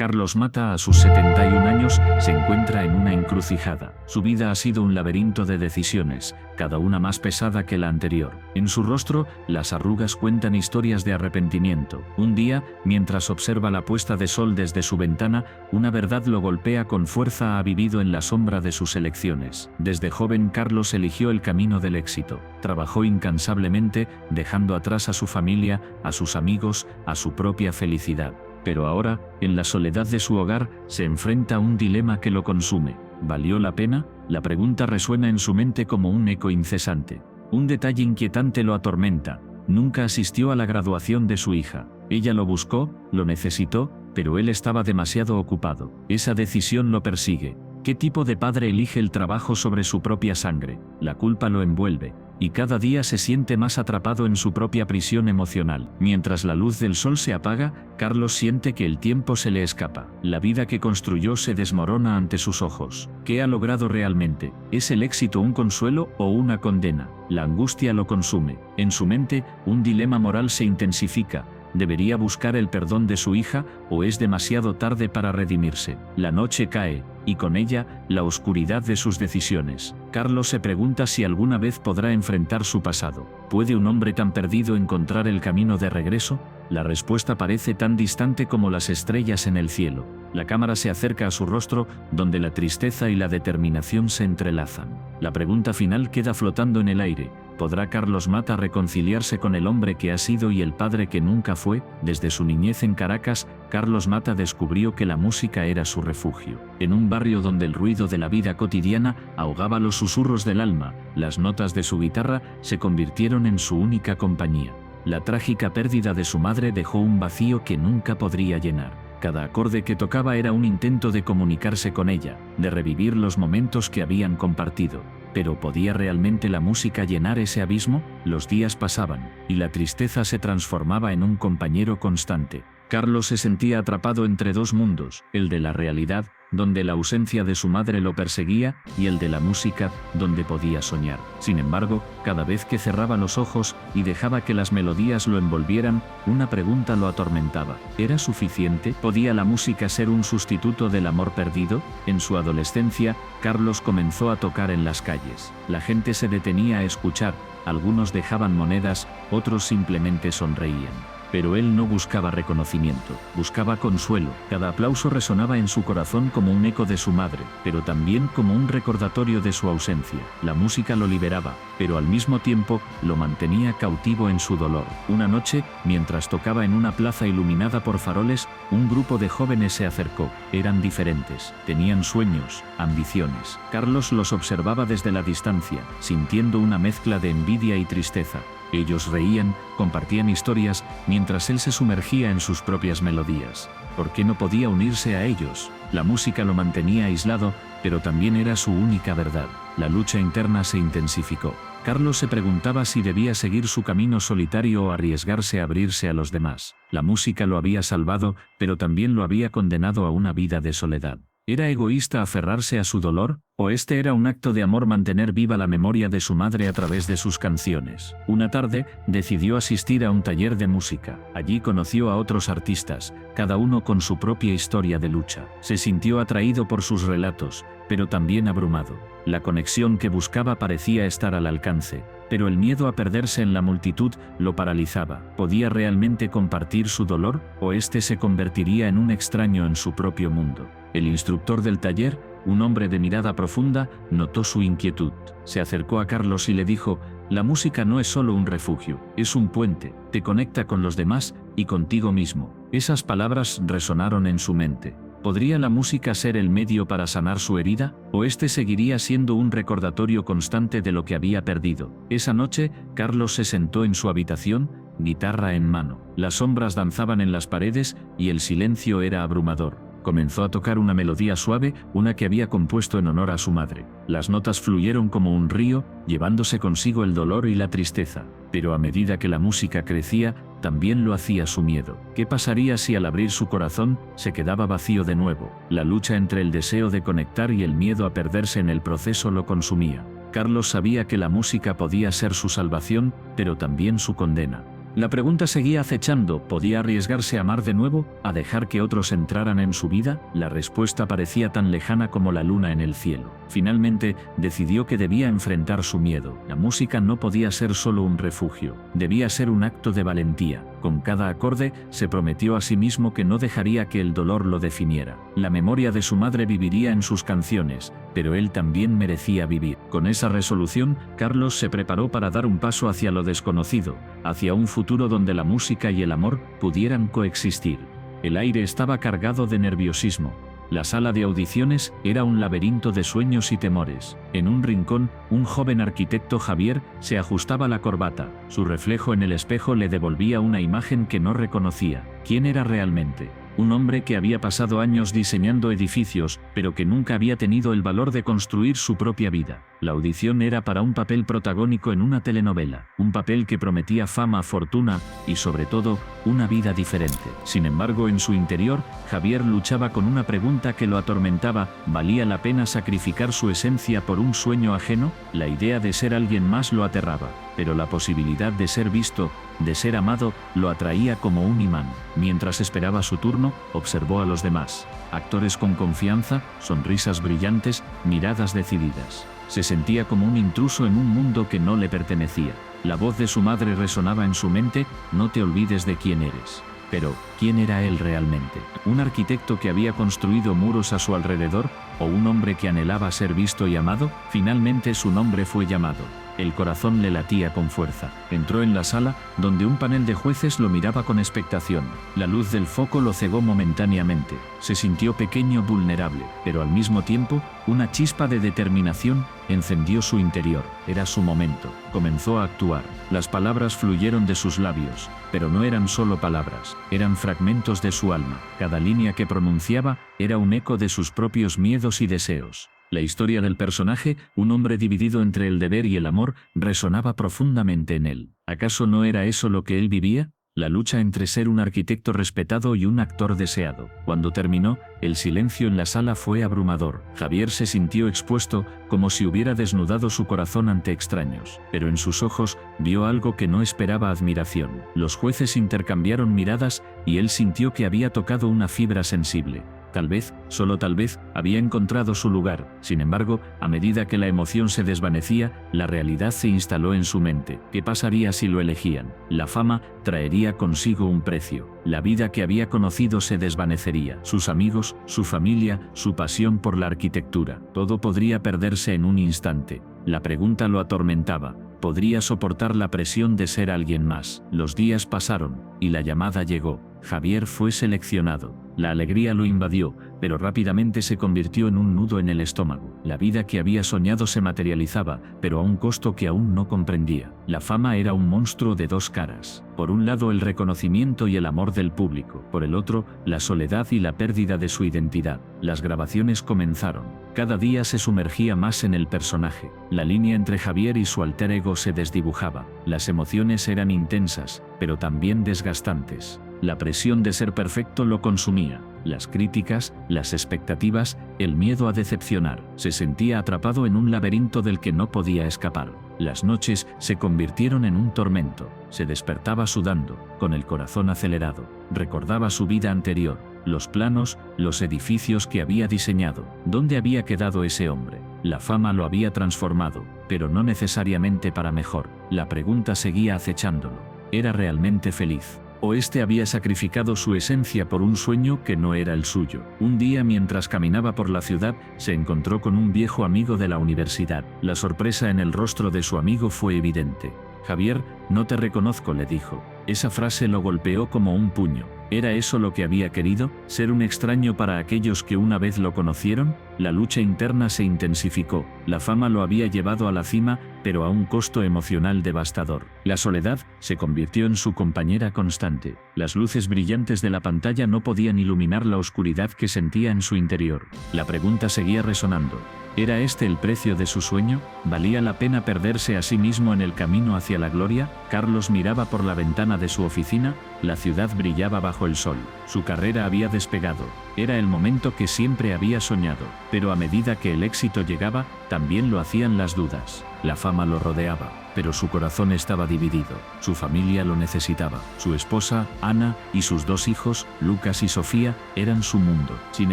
Carlos Mata, a sus 71 años, se encuentra en una encrucijada. Su vida ha sido un laberinto de decisiones, cada una más pesada que la anterior. En su rostro, las arrugas cuentan historias de arrepentimiento. Un día, mientras observa la puesta de sol desde su ventana, una verdad lo golpea con fuerza. Ha vivido en la sombra de sus elecciones. Desde joven, Carlos eligió el camino del éxito. Trabajó incansablemente, dejando atrás a su familia, a sus amigos, a su propia felicidad. Pero ahora, en la soledad de su hogar, se enfrenta a un dilema que lo consume. ¿Valió la pena? La pregunta resuena en su mente como un eco incesante. Un detalle inquietante lo atormenta. Nunca asistió a la graduación de su hija. Ella lo buscó, lo necesitó, pero él estaba demasiado ocupado. Esa decisión lo persigue. ¿Qué tipo de padre elige el trabajo sobre su propia sangre? La culpa lo envuelve, y cada día se siente más atrapado en su propia prisión emocional. Mientras la luz del sol se apaga, Carlos siente que el tiempo se le escapa. La vida que construyó se desmorona ante sus ojos. ¿Qué ha logrado realmente? ¿Es el éxito un consuelo o una condena? La angustia lo consume. En su mente, un dilema moral se intensifica. ¿Debería buscar el perdón de su hija o es demasiado tarde para redimirse? La noche cae, y con ella, la oscuridad de sus decisiones. Carlos se pregunta si alguna vez podrá enfrentar su pasado. ¿Puede un hombre tan perdido encontrar el camino de regreso? La respuesta parece tan distante como las estrellas en el cielo. La cámara se acerca a su rostro, donde la tristeza y la determinación se entrelazan. La pregunta final queda flotando en el aire. ¿Podrá Carlos Mata reconciliarse con el hombre que ha sido y el padre que nunca fue? Desde su niñez en Caracas, Carlos Mata descubrió que la música era su refugio. En un barrio donde el ruido de la vida cotidiana ahogaba los susurros del alma, las notas de su guitarra se convirtieron en su única compañía. La trágica pérdida de su madre dejó un vacío que nunca podría llenar. Cada acorde que tocaba era un intento de comunicarse con ella, de revivir los momentos que habían compartido. ¿Pero podía realmente la música llenar ese abismo? Los días pasaban, y la tristeza se transformaba en un compañero constante. Carlos se sentía atrapado entre dos mundos, el de la realidad, donde la ausencia de su madre lo perseguía, y el de la música, donde podía soñar. Sin embargo, cada vez que cerraba los ojos y dejaba que las melodías lo envolvieran, una pregunta lo atormentaba. ¿Era suficiente? ¿Podía la música ser un sustituto del amor perdido? En su adolescencia, Carlos comenzó a tocar en las calles. La gente se detenía a escuchar, algunos dejaban monedas, otros simplemente sonreían. Pero él no buscaba reconocimiento, buscaba consuelo. Cada aplauso resonaba en su corazón como un eco de su madre, pero también como un recordatorio de su ausencia. La música lo liberaba, pero al mismo tiempo lo mantenía cautivo en su dolor. Una noche, mientras tocaba en una plaza iluminada por faroles, un grupo de jóvenes se acercó. Eran diferentes, tenían sueños, ambiciones. Carlos los observaba desde la distancia, sintiendo una mezcla de envidia y tristeza. Ellos reían, compartían historias, mientras él se sumergía en sus propias melodías. ¿Por qué no podía unirse a ellos? La música lo mantenía aislado, pero también era su única verdad. La lucha interna se intensificó. Carlos se preguntaba si debía seguir su camino solitario o arriesgarse a abrirse a los demás. La música lo había salvado, pero también lo había condenado a una vida de soledad. ¿Era egoísta aferrarse a su dolor? ¿O este era un acto de amor mantener viva la memoria de su madre a través de sus canciones? Una tarde, decidió asistir a un taller de música. Allí conoció a otros artistas, cada uno con su propia historia de lucha. Se sintió atraído por sus relatos, pero también abrumado. La conexión que buscaba parecía estar al alcance, pero el miedo a perderse en la multitud lo paralizaba. ¿Podía realmente compartir su dolor, o este se convertiría en un extraño en su propio mundo? El instructor del taller, un hombre de mirada profunda, notó su inquietud. Se acercó a Carlos y le dijo: «La música no es solo un refugio, es un puente, te conecta con los demás y contigo mismo». Esas palabras resonaron en su mente. ¿Podría la música ser el medio para sanar su herida? ¿O este seguiría siendo un recordatorio constante de lo que había perdido? Esa noche, Carlos se sentó en su habitación, guitarra en mano. Las sombras danzaban en las paredes y el silencio era abrumador. Comenzó a tocar una melodía suave, una que había compuesto en honor a su madre. Las notas fluyeron como un río, llevándose consigo el dolor y la tristeza. Pero a medida que la música crecía, también lo hacía su miedo. ¿Qué pasaría si al abrir su corazón, se quedaba vacío de nuevo? La lucha entre el deseo de conectar y el miedo a perderse en el proceso lo consumía. Carlos sabía que la música podía ser su salvación, pero también su condena. La pregunta seguía acechando: ¿podía arriesgarse a amar de nuevo, a dejar que otros entraran en su vida? La respuesta parecía tan lejana como la luna en el cielo. Finalmente, decidió que debía enfrentar su miedo. La música no podía ser solo un refugio, debía ser un acto de valentía. Con cada acorde, se prometió a sí mismo que no dejaría que el dolor lo definiera. La memoria de su madre viviría en sus canciones, pero él también merecía vivir. Con esa resolución, Carlos se preparó para dar un paso hacia lo desconocido, hacia un futuro donde la música y el amor pudieran coexistir. El aire estaba cargado de nerviosismo. La sala de audiciones era un laberinto de sueños y temores. En un rincón, un joven arquitecto, Javier, se ajustaba la corbata. Su reflejo en el espejo le devolvía una imagen que no reconocía. ¿Quién era realmente? Un hombre que había pasado años diseñando edificios, pero que nunca había tenido el valor de construir su propia vida. La audición era para un papel protagónico en una telenovela, un papel que prometía fama, fortuna y, sobre todo, una vida diferente. Sin embargo, en su interior, Javier luchaba con una pregunta que lo atormentaba: ¿valía la pena sacrificar su esencia por un sueño ajeno? La idea de ser alguien más lo aterraba, pero la posibilidad de ser visto, de ser amado, lo atraía como un imán. Mientras esperaba su turno, observó a los demás. Actores con confianza, sonrisas brillantes, miradas decididas. Se sentía como un intruso en un mundo que no le pertenecía. La voz de su madre resonaba en su mente: no te olvides de quién eres. Pero, ¿quién era él realmente? ¿Un arquitecto que había construido muros a su alrededor? ¿O un hombre que anhelaba ser visto y amado? Finalmente su nombre fue llamado. El corazón le latía con fuerza. Entró en la sala, donde un panel de jueces lo miraba con expectación. La luz del foco lo cegó momentáneamente. Se sintió pequeño, vulnerable, pero al mismo tiempo, una chispa de determinación encendió su interior. Era su momento. Comenzó a actuar. Las palabras fluyeron de sus labios, pero no eran solo palabras, eran fragmentos de su alma. Cada línea que pronunciaba era un eco de sus propios miedos y deseos. La historia del personaje, un hombre dividido entre el deber y el amor, resonaba profundamente en él. ¿Acaso no era eso lo que él vivía? La lucha entre ser un arquitecto respetado y un actor deseado. Cuando terminó, el silencio en la sala fue abrumador. Javier se sintió expuesto, como si hubiera desnudado su corazón ante extraños. Pero en sus ojos vio algo que no esperaba: admiración. Los jueces intercambiaron miradas y él sintió que había tocado una fibra sensible. Tal vez, solo tal vez, había encontrado su lugar. Sin embargo, a medida que la emoción se desvanecía, la realidad se instaló en su mente. ¿Qué pasaría si lo elegían? La fama traería consigo un precio. La vida que había conocido se desvanecería. Sus amigos, su familia, su pasión por la arquitectura. Todo podría perderse en un instante. La pregunta lo atormentaba. ¿Podría soportar la presión de ser alguien más? Los días pasaron, y la llamada llegó. Javier fue seleccionado. La alegría lo invadió, pero rápidamente se convirtió en un nudo en el estómago. La vida que había soñado se materializaba, pero a un costo que aún no comprendía. La fama era un monstruo de dos caras. Por un lado, el reconocimiento y el amor del público. Por el otro, la soledad y la pérdida de su identidad. Las grabaciones comenzaron. Cada día se sumergía más en el personaje. La línea entre Javier y su alter ego se desdibujaba. Las emociones eran intensas, pero también desgastantes. La presión de ser perfecto lo consumía. Las críticas, las expectativas, el miedo a decepcionar. Se sentía atrapado en un laberinto del que no podía escapar. Las noches se convirtieron en un tormento. Se despertaba sudando, con el corazón acelerado. Recordaba su vida anterior, los planos, los edificios que había diseñado. ¿Dónde había quedado ese hombre? La fama lo había transformado, pero no necesariamente para mejor. La pregunta seguía acechándolo. ¿Era realmente feliz? ¿O este había sacrificado su esencia por un sueño que no era el suyo? Un día, mientras caminaba por la ciudad, se encontró con un viejo amigo de la universidad. La sorpresa en el rostro de su amigo fue evidente. «Javier, no te reconozco», le dijo. Esa frase lo golpeó como un puño. ¿Era eso lo que había querido? ¿Ser un extraño para aquellos que una vez lo conocieron? La lucha interna se intensificó. La fama lo había llevado a la cima, pero a un costo emocional devastador. La soledad se convirtió en su compañera constante. Las luces brillantes de la pantalla no podían iluminar la oscuridad que sentía en su interior. La pregunta seguía resonando. ¿Era este el precio de su sueño? ¿Valía la pena perderse a sí mismo en el camino hacia la gloria? Carlos miraba por la ventana de su oficina. La ciudad brillaba bajo el sol. Su carrera había despegado. Era el momento que siempre había soñado, pero a medida que el éxito llegaba, también lo hacían las dudas. La fama lo rodeaba, pero su corazón estaba dividido. Su familia lo necesitaba. Su esposa, Ana, y sus 2 hijos, Lucas y Sofía, eran su mundo. Sin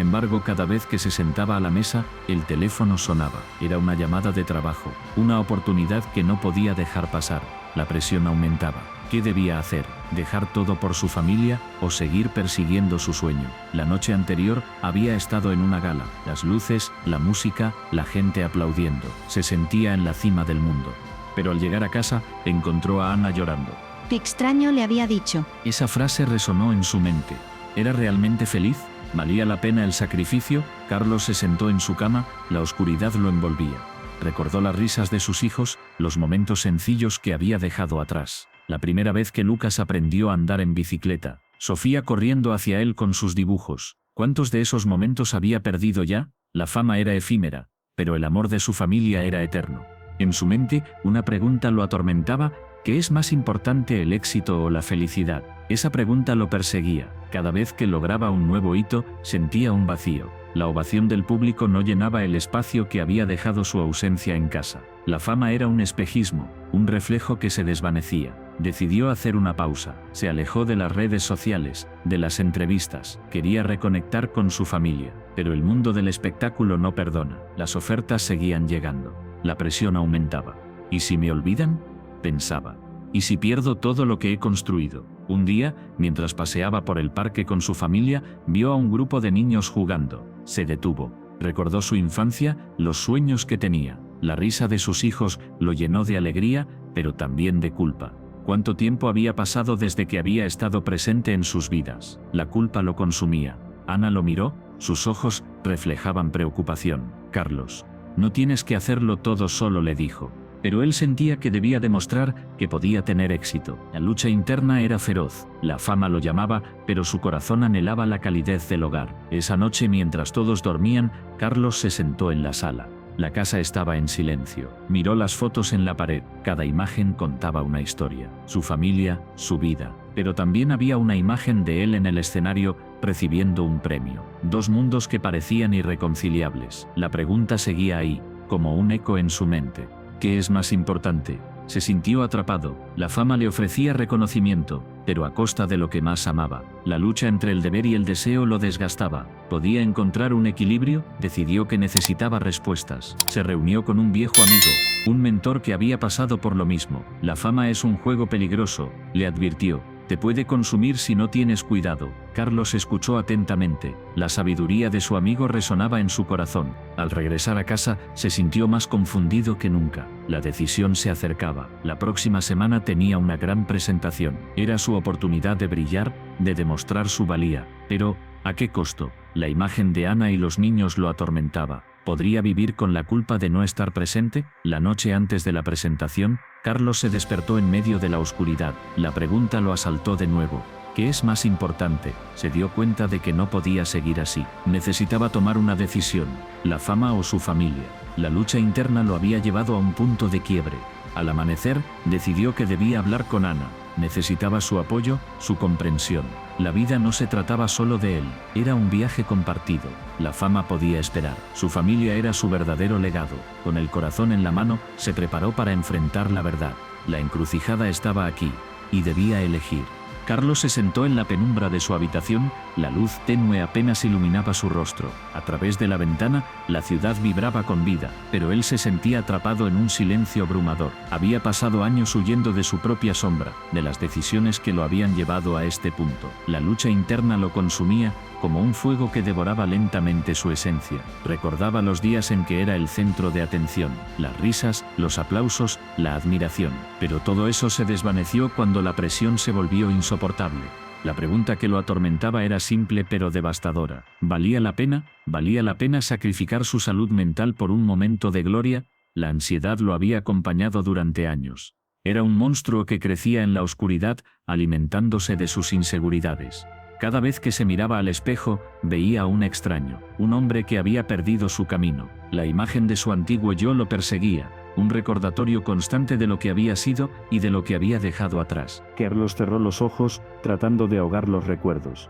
embargo, cada vez que se sentaba a la mesa, el teléfono sonaba. Era una llamada de trabajo, una oportunidad que no podía dejar pasar. La presión aumentaba. ¿Qué debía hacer? ¿Dejar todo por su familia o seguir persiguiendo su sueño? La noche anterior había estado en una gala. Las luces, la música, la gente aplaudiendo. Se sentía en la cima del mundo. Pero al llegar a casa, encontró a Ana llorando. Te extraño, le había dicho. Esa frase resonó en su mente. ¿Era realmente feliz? ¿Valía la pena el sacrificio? Carlos se sentó en su cama, la oscuridad lo envolvía. Recordó las risas de sus hijos, los momentos sencillos que había dejado atrás. La primera vez que Lucas aprendió a andar en bicicleta. Sofía corriendo hacia él con sus dibujos. ¿Cuántos de esos momentos había perdido ya? La fama era efímera, pero el amor de su familia era eterno. En su mente, una pregunta lo atormentaba: ¿qué es más importante, el éxito o la felicidad? Esa pregunta lo perseguía. Cada vez que lograba un nuevo hito, sentía un vacío. La ovación del público no llenaba el espacio que había dejado su ausencia en casa. La fama era un espejismo, un reflejo que se desvanecía. Decidió hacer una pausa. Se alejó de las redes sociales, de las entrevistas. Quería reconectar con su familia. Pero el mundo del espectáculo no perdona. Las ofertas seguían llegando. La presión aumentaba. ¿Y si me olvidan?, pensaba. ¿Y si pierdo todo lo que he construido? Un día, mientras paseaba por el parque con su familia, vio a un grupo de niños jugando. Se detuvo. Recordó su infancia, los sueños que tenía. La risa de sus hijos lo llenó de alegría, pero también de culpa. ¿Cuánto tiempo había pasado desde que había estado presente en sus vidas? La culpa lo consumía. Ana lo miró, sus ojos reflejaban preocupación. Carlos, no tienes que hacerlo todo solo, le dijo. Pero él sentía que debía demostrar que podía tener éxito. La lucha interna era feroz. La fama lo llamaba, pero su corazón anhelaba la calidez del hogar. Esa noche, mientras todos dormían, Carlos se sentó en la sala. La casa estaba en silencio. Miró las fotos en la pared. Cada imagen contaba una historia. Su familia, su vida. Pero también había una imagen de él en el escenario, recibiendo un premio. 2 mundos que parecían irreconciliables. La pregunta seguía ahí, como un eco en su mente. ¿Qué es más importante? Se sintió atrapado. La fama le ofrecía reconocimiento, pero a costa de lo que más amaba. La lucha entre el deber y el deseo lo desgastaba. ¿Podía encontrar un equilibrio? Decidió que necesitaba respuestas. Se reunió con un viejo amigo, un mentor que había pasado por lo mismo. La fama es un juego peligroso, le advirtió. Te puede consumir si no tienes cuidado. Carlos escuchó atentamente. La sabiduría de su amigo resonaba en su corazón. Al regresar a casa, se sintió más confundido que nunca. La decisión se acercaba. La próxima semana tenía una gran presentación. Era su oportunidad de brillar, de demostrar su valía. Pero, ¿a qué costo? La imagen de Ana y los niños lo atormentaba. ¿Podría vivir con la culpa de no estar presente? La noche antes de la presentación, Carlos se despertó en medio de la oscuridad. La pregunta lo asaltó de nuevo. ¿Qué es más importante? Se dio cuenta de que no podía seguir así. Necesitaba tomar una decisión, la fama o su familia. La lucha interna lo había llevado a un punto de quiebre. Al amanecer, decidió que debía hablar con Ana. Necesitaba su apoyo, su comprensión. La vida no se trataba solo de él, era un viaje compartido. La fama podía esperar. Su familia era su verdadero legado. Con el corazón en la mano, se preparó para enfrentar la verdad. La encrucijada estaba aquí, y debía elegir. Carlos se sentó en la penumbra de su habitación, la luz tenue apenas iluminaba su rostro. A través de la ventana, la ciudad vibraba con vida, pero él se sentía atrapado en un silencio abrumador. Había pasado años huyendo de su propia sombra, de las decisiones que lo habían llevado a este punto. La lucha interna lo consumía, como un fuego que devoraba lentamente su esencia. Recordaba los días en que era el centro de atención, las risas, los aplausos, la admiración. Pero todo eso se desvaneció cuando la presión se volvió insoportable. La pregunta que lo atormentaba era simple pero devastadora. ¿Valía la pena? ¿Valía la pena sacrificar su salud mental por un momento de gloria? La ansiedad lo había acompañado durante años. Era un monstruo que crecía en la oscuridad, alimentándose de sus inseguridades. Cada vez que se miraba al espejo, veía a un extraño, un hombre que había perdido su camino. La imagen de su antiguo yo lo perseguía, un recordatorio constante de lo que había sido y de lo que había dejado atrás. Carlos cerró los ojos, tratando de ahogar los recuerdos.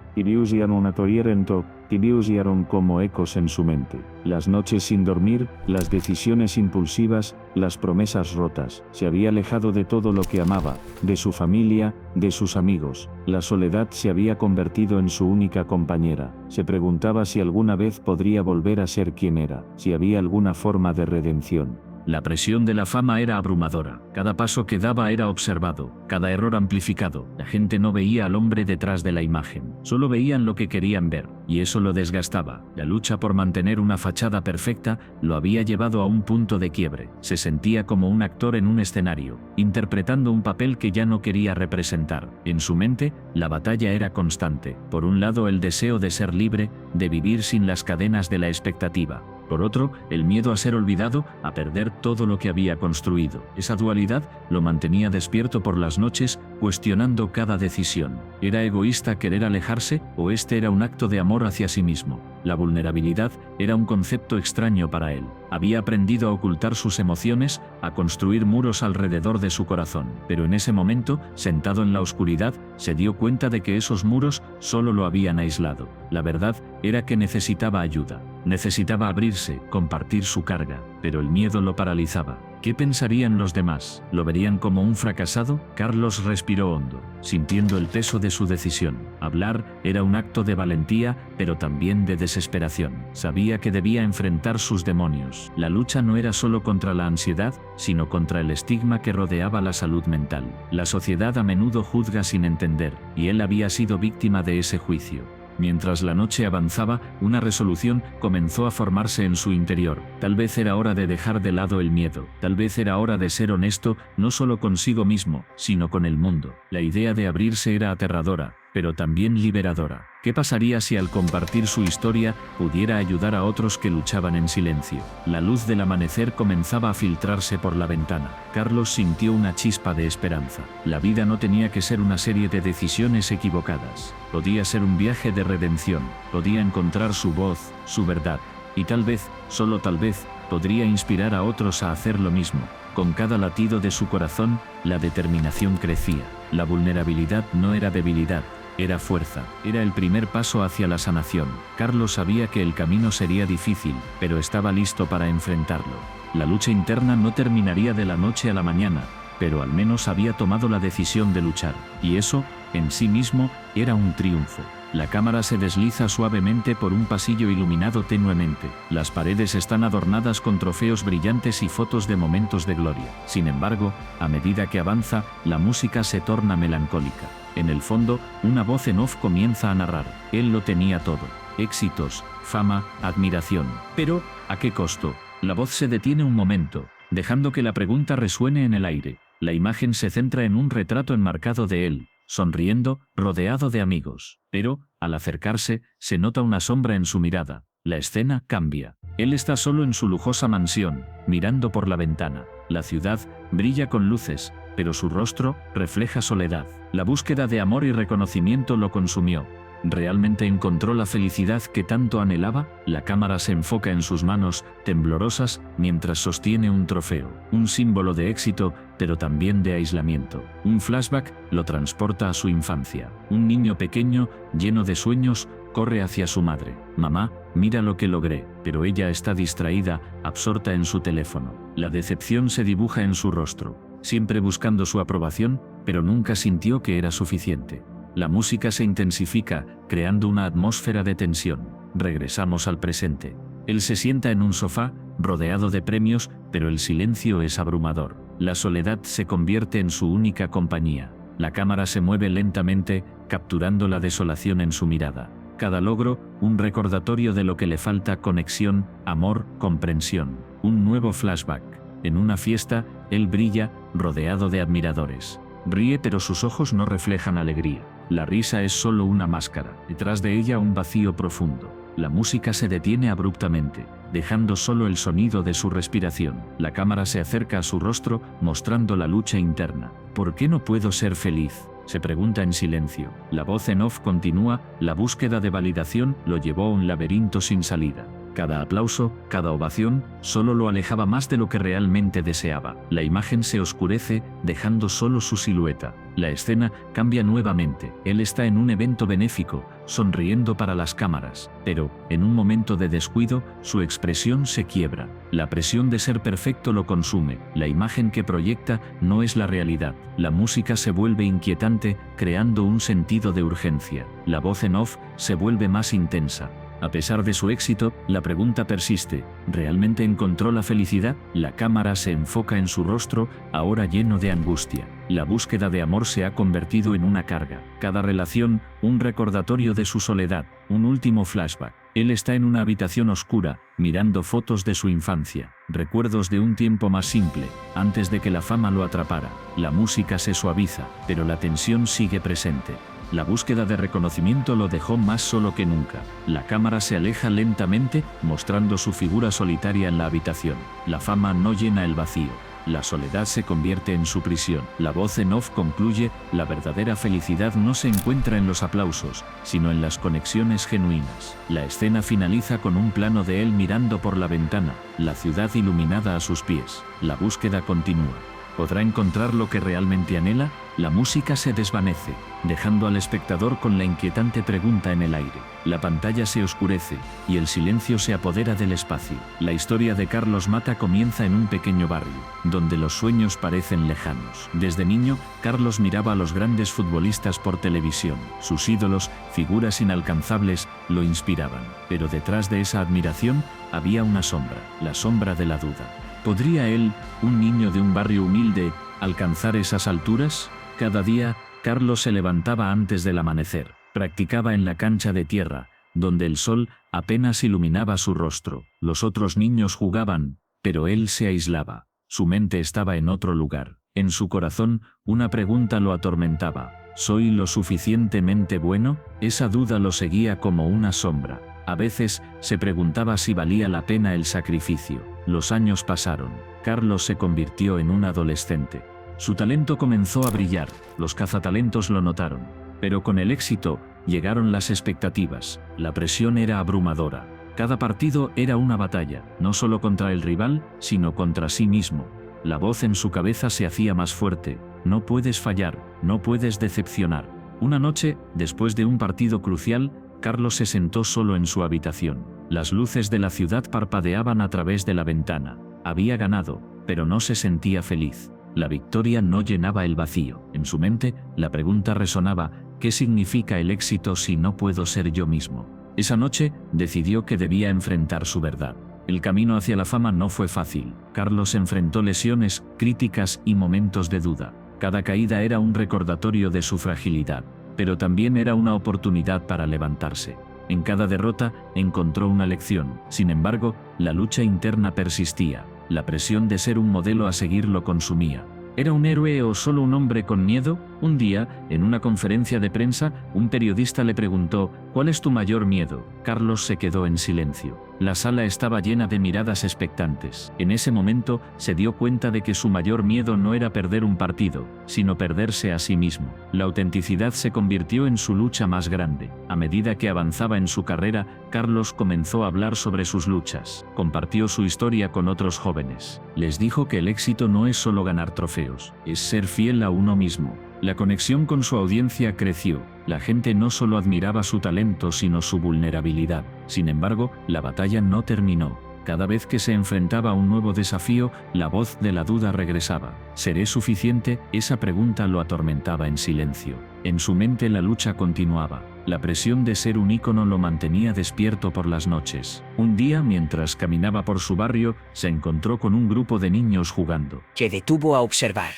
Tibiusiaron como ecos en su mente. Las noches sin dormir, las decisiones impulsivas, las promesas rotas. Se había alejado de todo lo que amaba, de su familia, de sus amigos. La soledad se había convertido en su única compañera. Se preguntaba si alguna vez podría volver a ser quien era, si había alguna forma de redención. La presión de la fama era abrumadora. Cada paso que daba era observado, cada error amplificado. La gente no veía al hombre detrás de la imagen, solo veían lo que querían ver, y eso lo desgastaba. La lucha por mantener una fachada perfecta lo había llevado a un punto de quiebre. Se sentía como un actor en un escenario, interpretando un papel que ya no quería representar. En su mente, la batalla era constante. Por un lado, el deseo de ser libre, de vivir sin las cadenas de la expectativa. Por otro, el miedo a ser olvidado, a perder todo lo que había construido. Esa dualidad lo mantenía despierto por las noches, cuestionando cada decisión. ¿Era egoísta querer alejarse o este era un acto de amor hacia sí mismo? La vulnerabilidad era un concepto extraño para él. Había aprendido a ocultar sus emociones, a construir muros alrededor de su corazón. Pero en ese momento, sentado en la oscuridad, se dio cuenta de que esos muros solo lo habían aislado. La verdad era que necesitaba ayuda. Necesitaba abrirse, compartir su carga, pero el miedo lo paralizaba. ¿Qué pensarían los demás? ¿Lo verían como un fracasado? Carlos respiró hondo, sintiendo el peso de su decisión. Hablar era un acto de valentía, pero también de desesperación. Sabía que debía enfrentar sus demonios. La lucha no era solo contra la ansiedad, sino contra el estigma que rodeaba la salud mental. La sociedad a menudo juzga sin entender, y él había sido víctima de ese juicio. Mientras la noche avanzaba, una resolución comenzó a formarse en su interior. Tal vez era hora de dejar de lado el miedo. Tal vez era hora de ser honesto, no solo consigo mismo, sino con el mundo. La idea de abrirse era aterradora, pero también liberadora. ¿Qué pasaría si al compartir su historia pudiera ayudar a otros que luchaban en silencio? La luz del amanecer comenzaba a filtrarse por la ventana. Carlos sintió una chispa de esperanza. La vida no tenía que ser una serie de decisiones equivocadas. Podía ser un viaje de redención. Podía encontrar su voz, su verdad. Y tal vez, solo tal vez, podría inspirar a otros a hacer lo mismo. Con cada latido de su corazón, la determinación crecía. La vulnerabilidad no era debilidad. Era fuerza, era el primer paso hacia la sanación. Carlos sabía que el camino sería difícil, pero estaba listo para enfrentarlo. La lucha interna no terminaría de la noche a la mañana, pero al menos había tomado la decisión de luchar, y eso, en sí mismo, era un triunfo. La cámara se desliza suavemente por un pasillo iluminado tenuemente. Las paredes están adornadas con trofeos brillantes y fotos de momentos de gloria. Sin embargo, a medida que avanza, la música se torna melancólica. En el fondo, una voz en off comienza a narrar. Él lo tenía todo. Éxitos, fama, admiración. Pero, ¿a qué costo? La voz se detiene un momento, dejando que la pregunta resuene en el aire. La imagen se centra en un retrato enmarcado de él, sonriendo, rodeado de amigos. Pero, al acercarse, se nota una sombra en su mirada. La escena cambia. Él está solo en su lujosa mansión, mirando por la ventana. La ciudad brilla con luces, pero su rostro refleja soledad. La búsqueda de amor y reconocimiento lo consumió. ¿Realmente encontró la felicidad que tanto anhelaba? La cámara se enfoca en sus manos, temblorosas, mientras sostiene un trofeo. Un símbolo de éxito, pero también de aislamiento. Un flashback lo transporta a su infancia. Un niño pequeño, lleno de sueños, corre hacia su madre. «Mamá, mira lo que logré», pero ella está distraída, absorta en su teléfono. La decepción se dibuja en su rostro. Siempre buscando su aprobación, pero nunca sintió que era suficiente. La música se intensifica, creando una atmósfera de tensión. Regresamos al presente. Él se sienta en un sofá, rodeado de premios, pero el silencio es abrumador. La soledad se convierte en su única compañía. La cámara se mueve lentamente, capturando la desolación en su mirada. Cada logro, un recordatorio de lo que le falta: conexión, amor, comprensión. Un nuevo flashback. En una fiesta, él brilla, rodeado de admiradores. Ríe, pero sus ojos no reflejan alegría. La risa es solo una máscara. Detrás de ella un vacío profundo. La música se detiene abruptamente, dejando solo el sonido de su respiración. La cámara se acerca a su rostro, mostrando la lucha interna. ¿Por qué no puedo ser feliz?, se pregunta en silencio. La voz en off continúa: la búsqueda de validación lo llevó a un laberinto sin salida. Cada aplauso, cada ovación, solo lo alejaba más de lo que realmente deseaba. La imagen se oscurece, dejando solo su silueta. La escena cambia nuevamente. Él está en un evento benéfico, sonriendo para las cámaras, pero, en un momento de descuido, su expresión se quiebra. La presión de ser perfecto lo consume. La imagen que proyecta no es la realidad. La música se vuelve inquietante, creando un sentido de urgencia. La voz en off se vuelve más intensa. A pesar de su éxito, la pregunta persiste. ¿Realmente encontró la felicidad? La cámara se enfoca en su rostro, ahora lleno de angustia. La búsqueda de amor se ha convertido en una carga. Cada relación, un recordatorio de su soledad, un último flashback. Él está en una habitación oscura, mirando fotos de su infancia, recuerdos de un tiempo más simple, antes de que la fama lo atrapara. La música se suaviza, pero la tensión sigue presente. La búsqueda de reconocimiento lo dejó más solo que nunca. La cámara se aleja lentamente, mostrando su figura solitaria en la habitación. La fama no llena el vacío. La soledad se convierte en su prisión. La voz en off concluye: la verdadera felicidad no se encuentra en los aplausos, sino en las conexiones genuinas. La escena finaliza con un plano de él mirando por la ventana, la ciudad iluminada a sus pies. La búsqueda continúa. ¿Podrá encontrar lo que realmente anhela? La música se desvanece, dejando al espectador con la inquietante pregunta en el aire. La pantalla se oscurece, y el silencio se apodera del espacio. La historia de Carlos Mata comienza en un pequeño barrio, donde los sueños parecen lejanos. Desde niño, Carlos miraba a los grandes futbolistas por televisión. Sus ídolos, figuras inalcanzables, lo inspiraban. Pero detrás de esa admiración, había una sombra, la sombra de la duda. ¿Podría él, un niño de un barrio humilde, alcanzar esas alturas? Cada día, Carlos se levantaba antes del amanecer. Practicaba en la cancha de tierra, donde el sol apenas iluminaba su rostro. Los otros niños jugaban, pero él se aislaba. Su mente estaba en otro lugar. En su corazón, una pregunta lo atormentaba. ¿Soy lo suficientemente bueno? Esa duda lo seguía como una sombra. A veces, se preguntaba si valía la pena el sacrificio. Los años pasaron. Carlos se convirtió en un adolescente. Su talento comenzó a brillar, los cazatalentos lo notaron. Pero con el éxito, llegaron las expectativas. La presión era abrumadora. Cada partido era una batalla, no solo contra el rival, sino contra sí mismo. La voz en su cabeza se hacía más fuerte. No puedes fallar, no puedes decepcionar. Una noche, después de un partido crucial, Carlos se sentó solo en su habitación. Las luces de la ciudad parpadeaban a través de la ventana. Había ganado, pero no se sentía feliz. La victoria no llenaba el vacío. En su mente, la pregunta resonaba: ¿qué significa el éxito si no puedo ser yo mismo? Esa noche, decidió que debía enfrentar su verdad. El camino hacia la fama no fue fácil. Carlos enfrentó lesiones, críticas y momentos de duda. Cada caída era un recordatorio de su fragilidad, pero también era una oportunidad para levantarse. En cada derrota, encontró una lección. Sin embargo, la lucha interna persistía. La presión de ser un modelo a seguir lo consumía. ¿Era un héroe o solo un hombre con miedo? Un día, en una conferencia de prensa, un periodista le preguntó: ¿cuál es tu mayor miedo? Carlos se quedó en silencio. La sala estaba llena de miradas expectantes. En ese momento, se dio cuenta de que su mayor miedo no era perder un partido, sino perderse a sí mismo. La autenticidad se convirtió en su lucha más grande. A medida que avanzaba en su carrera, Carlos comenzó a hablar sobre sus luchas. Compartió su historia con otros jóvenes. Les dijo que el éxito no es solo ganar trofeos, es ser fiel a uno mismo. La conexión con su audiencia creció. La gente no solo admiraba su talento, sino su vulnerabilidad. Sin embargo, la batalla no terminó. Cada vez que se enfrentaba a un nuevo desafío, la voz de la duda regresaba. ¿Seré suficiente? Esa pregunta lo atormentaba en silencio. En su mente la lucha continuaba. La presión de ser un ícono lo mantenía despierto por las noches. Un día, mientras caminaba por su barrio, se encontró con un grupo de niños jugando. Se detuvo a observar.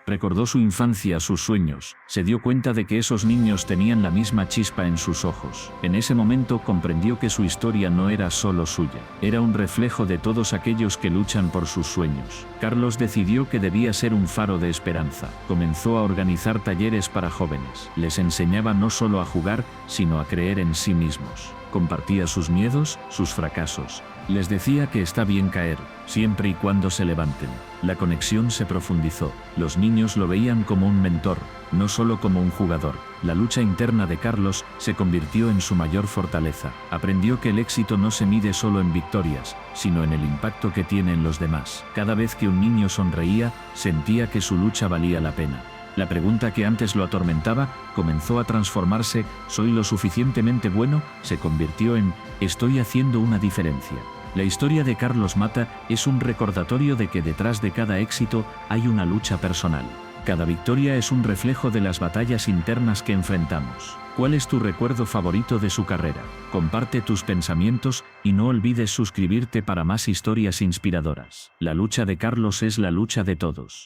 Recordó su infancia, sus sueños. Se dio cuenta de que esos niños tenían la misma chispa en sus ojos. En ese momento comprendió que su historia no era solo suya. Era un reflejo de todos aquellos que luchan por sus sueños. Carlos decidió que debía ser un faro de esperanza. Comenzó a organizar talleres para jóvenes. Les enseñaba no solo a jugar, sino a creer en sí mismos. compartía sus miedos, sus fracasos. Les decía que está bien caer, siempre y cuando se levanten. La conexión se profundizó. Los niños lo veían como un mentor, no solo como un jugador. La lucha interna de Carlos se convirtió en su mayor fortaleza. Aprendió que el éxito no se mide solo en victorias, sino en el impacto que tiene en los demás. Cada vez que un niño sonreía, sentía que su lucha valía la pena. La pregunta que antes lo atormentaba comenzó a transformarse. ¿Soy lo suficientemente bueno? Se convirtió en ¿estoy haciendo una diferencia? La historia de Carlos Mata es un recordatorio de que detrás de cada éxito hay una lucha personal. Cada victoria es un reflejo de las batallas internas que enfrentamos. ¿Cuál es tu recuerdo favorito de su carrera? Comparte tus pensamientos y no olvides suscribirte para más historias inspiradoras. La lucha de Carlos es la lucha de todos.